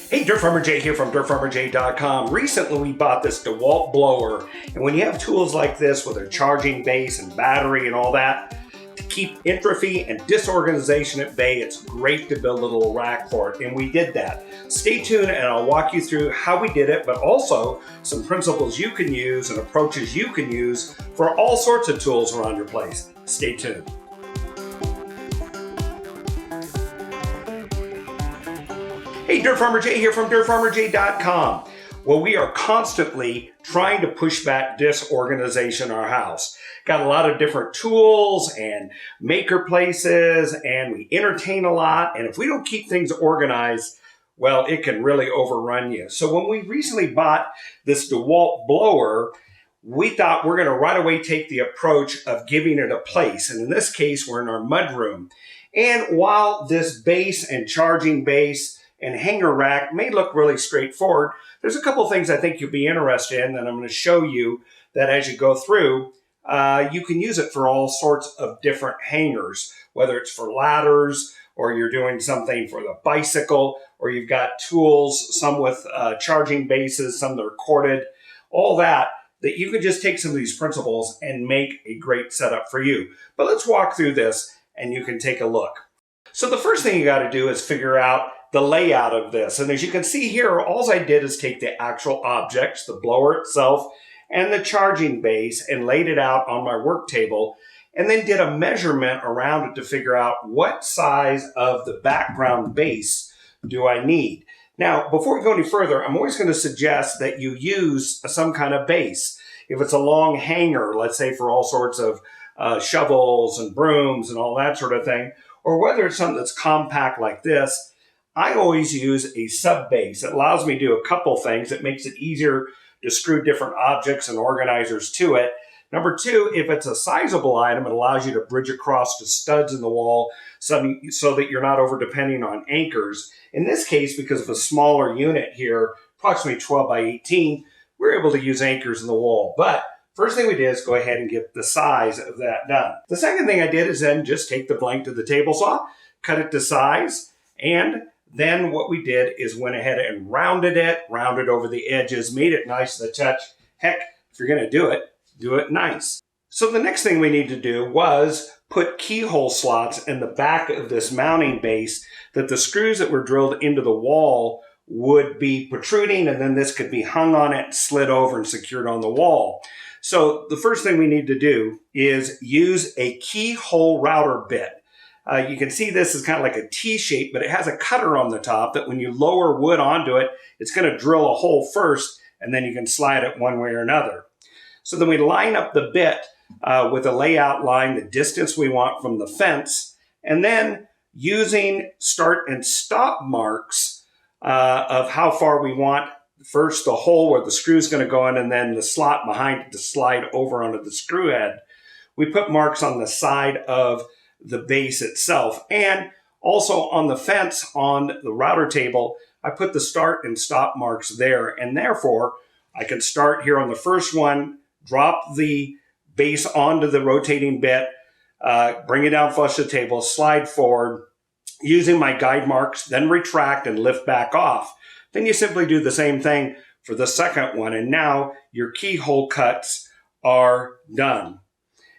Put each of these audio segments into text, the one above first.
Hey, DirtFarmerJay here from DirtFarmerJay.com. Recently we bought this DeWalt blower, and when you have tools like this with a charging base and battery and all that, to keep entropy and disorganization at bay, it's great to build a little rack for it, and we did that. Stay tuned and I'll walk you through how we did it, but also some principles you can use and approaches you can use for all sorts of tools around your place. Stay tuned. Hey, DirtFarmerJay here from DirtFarmerJay.com. Well, we are constantly trying to push back disorganization in our house. Got a lot of different tools and maker places, and we entertain a lot. And if we don't keep things organized, well, it can really overrun you. So when we recently bought this DeWalt blower, we thought we're going to right away take the approach of giving it a place. And in this case, we're in our mudroom. And while this base and charging base and hanger rack may look really straightforward, there's a couple things I think you'll be interested in that I'm going to show you that as you go through, you can use it for all sorts of different hangers, whether it's for ladders or you're doing something for the bicycle, or you've got tools, some with charging bases, some that are corded, all that you can just take some of these principles and make a great setup for you. But let's walk through this and you can take a look. So the first thing you got to do is figure out the layout of this. And as you can see here, all I did is take the actual objects, the blower itself and the charging base, and laid it out on my work table, and then did a measurement around it to figure out what size of the background base do I need. Now, before we go any further, I'm always going to suggest that you use some kind of base. If it's a long hanger, let's say for all sorts of shovels and brooms and all that sort of thing, or whether it's something that's compact like this, I always use a sub base. It allows me to do a couple things. It makes it easier to screw different objects and organizers to it. Number two, if it's a sizable item, it allows you to bridge across to studs in the wall so that you're not over depending on anchors. In this case, because of a smaller unit here, approximately 12 by 18, we're able to use anchors in the wall. But first thing we did is go ahead and get the size of that done. The second thing I did is then just take the blank to the table saw, cut it to size, and then what we did is went ahead and rounded over the edges, made it nice to the touch. Heck, if you're going to do it nice. So the next thing we need to do was put keyhole slots in the back of this mounting base that the screws that were drilled into the wall would be protruding, and then this could be hung on it, slid over, and secured on the wall. So the first thing we need to do is use a keyhole router bit. You can see this is kind of like a T shape, but it has a cutter on the top that when you lower wood onto it, it's going to drill a hole first, and then you can slide it one way or another. So then we line up the bit with a layout line, the distance we want from the fence, and then using start and stop marks of how far we want first the hole where the screw is going to go in, and then the slot behind it to slide over onto the screw head. We put marks on the side of the base itself, and also on the fence on the router table, I put the start and stop marks there, and therefore I can start here on the first one, drop the base onto the rotating bit, bring it down flush to the table, slide forward using my guide marks, then retract and lift back off. Then you simply do the same thing for the second one, and now your keyhole cuts are done.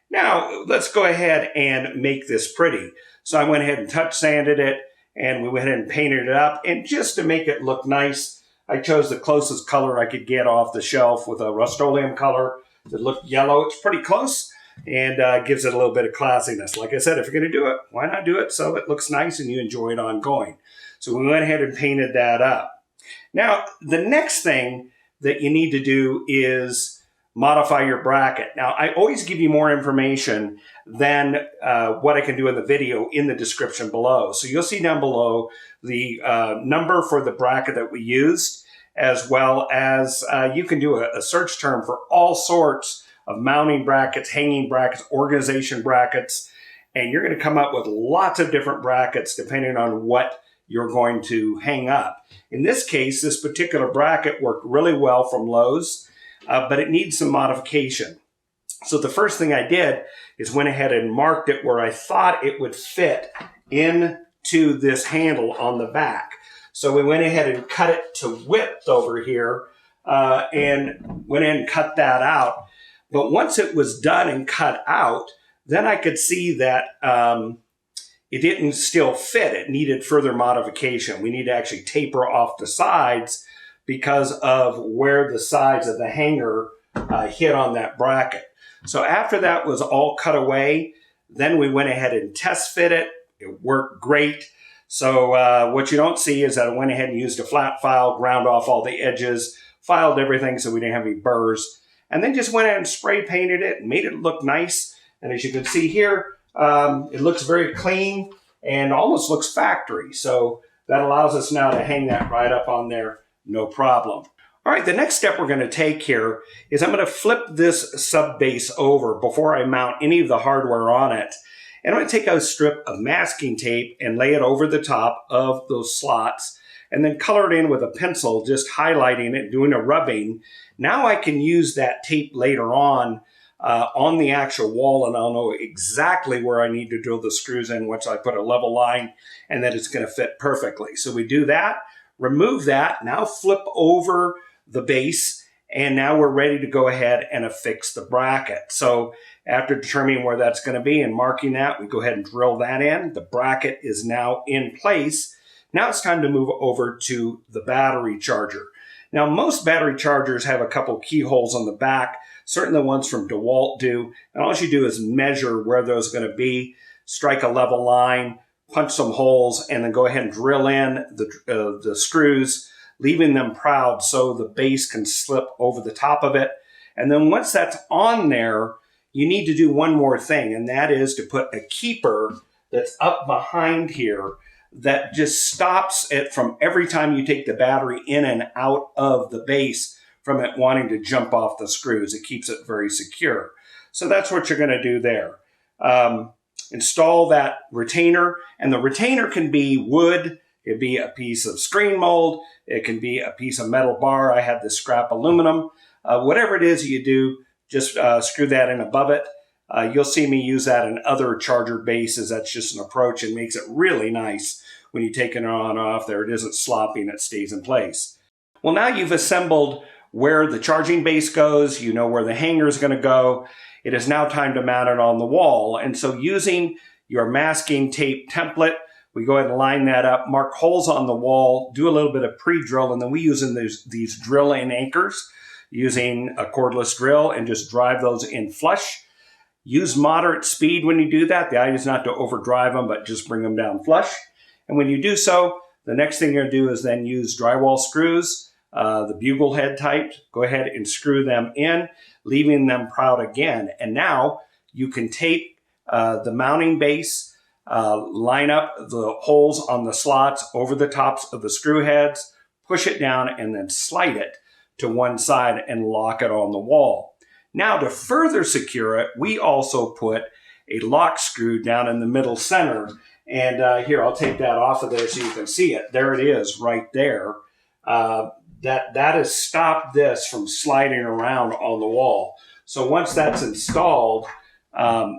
Now, let's go ahead and make this pretty. So I went ahead and touch sanded it, and we went ahead and painted it up. And just to make it look nice, I chose the closest color I could get off the shelf with a Rust-Oleum color that looked yellow. It's pretty close and gives it a little bit of classiness. Like I said, if you're going to do it, why not do it so it looks nice and you enjoy it ongoing? So we went ahead and painted that up. Now, the next thing that you need to do is modify your bracket. Now, I always give you more information than what I can do in the video in the description below. So you'll see down below the number for the bracket that we used, as well as you can do a search term for all sorts of mounting brackets, hanging brackets, organization brackets, and you're going to come up with lots of different brackets depending on what you're going to hang up. In this case, this particular bracket worked really well from Lowe's, but it needs some modification. So the first thing I did is went ahead and marked it where I thought it would fit into this handle on the back. So we went ahead and cut it to width over here and went in and cut that out. But once it was done and cut out, then I could see that it didn't still fit. It needed further modification. We need to actually taper off the sides because of where the sides of the hanger hit on that bracket. So after that was all cut away, then we went ahead and test fit it. It worked great. So what you don't see is that I went ahead and used a flat file, ground off all the edges, filed everything so we didn't have any burrs, and then just went ahead and spray painted it and made it look nice. And as you can see here, it looks very clean and almost looks factory. So that allows us now to hang that right up on there, no problem. All right, the next step we're going to take here is I'm going to flip this sub base over before I mount any of the hardware on it. And I'm going to take a strip of masking tape and lay it over the top of those slots and then color it in with a pencil, just highlighting it, doing a rubbing. Now I can use that tape later on the actual wall, and I'll know exactly where I need to drill the screws in once I put a level line, and that it's going to fit perfectly. So we do that, remove that, now flip over the base, and now we're ready to go ahead and affix the bracket. So after determining where that's going to be and marking that, we go ahead and drill that in. The bracket is now in place. Now it's time to move over to the battery charger. Now most battery chargers have a couple keyholes on the back. Certainly the ones from DeWalt do. And all you do is measure where those are going to be, strike a level line, punch some holes, and then go ahead and drill in the screws, leaving them proud so the base can slip over the top of it. And then once that's on there, you need to do one more thing, and that is to put a keeper that's up behind here that just stops it from every time you take the battery in and out of the base from it wanting to jump off the screws. It keeps it very secure. So that's what you're going to do there. Install that retainer, and the retainer can be wood. It can be a piece of screen mold. It can be a piece of metal bar. I have this scrap aluminum. Whatever it is you do, just screw that in above it. You'll see me use that in other charger bases. That's just an approach and makes it really nice when you take it on and off there. It isn't sloppy and it stays in place. Well, now you've assembled where the charging base goes. You know where the hanger is going to go. It is now time to mount it on the wall. And so using your masking tape template, we go ahead and line that up, mark holes on the wall, do a little bit of pre-drill, and then we use these drill-in anchors using a cordless drill and just drive those in flush. Use moderate speed when you do that. The idea is not to overdrive them, but just bring them down flush. And when you do so, the next thing you're going to do is then use drywall screws, the bugle head type. Go ahead and screw them in, leaving them proud again. And now you can tape the mounting base, line up the holes on the slots over the tops of the screw heads, push it down, and then slide it to one side and lock it on the wall. Now to further secure it, we also put a lock screw down in the middle center. And here, I'll take that off of there so you can see it. There it is right there. That has stopped this from sliding around on the wall. So once that's installed,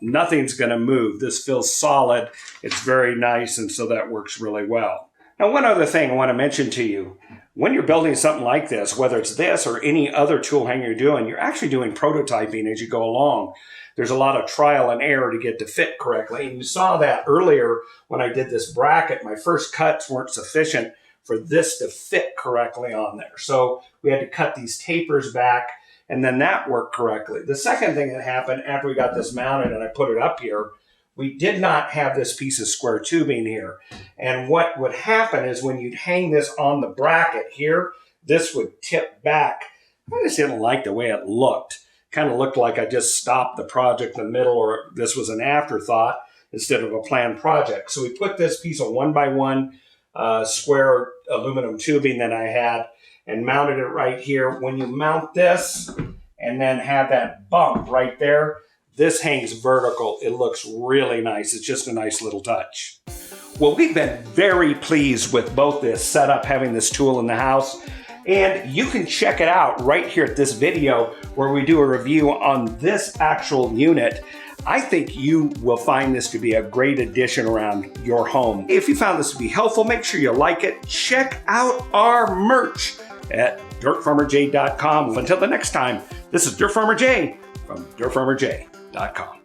nothing's going to move. This feels solid. It's very nice, and so that works really well. Now, one other thing I want to mention to you. When you're building something like this, whether it's this or any other tool hanger you're doing, you're actually doing prototyping as you go along. There's a lot of trial and error to get to fit correctly. And you saw that earlier when I did this bracket. My first cuts weren't sufficient for this to fit correctly on there. So we had to cut these tapers back, and then that worked correctly. The second thing that happened after we got this mounted and I put it up here, we did not have this piece of square tubing here. And what would happen is when you'd hang this on the bracket here, this would tip back. I just didn't like the way it looked. Kind of looked like I just stopped the project in the middle, or this was an afterthought instead of a planned project. So we put this piece of 1x1 square aluminum tubing that I had and mounted it right here. When you mount this and then have that bump right there, this hangs vertical. It looks really nice. It's just a nice little touch. Well, we've been very pleased with both this setup, having this tool in the house, and you can check it out right here at this video where we do a review on this actual unit. I think you will find this to be a great addition around your home. If you found this to be helpful, make sure you like it. Check out our merch at DirtFarmerJay.com. Until the next time, this is Dirt Farmer Jay from DirtFarmerJay.com.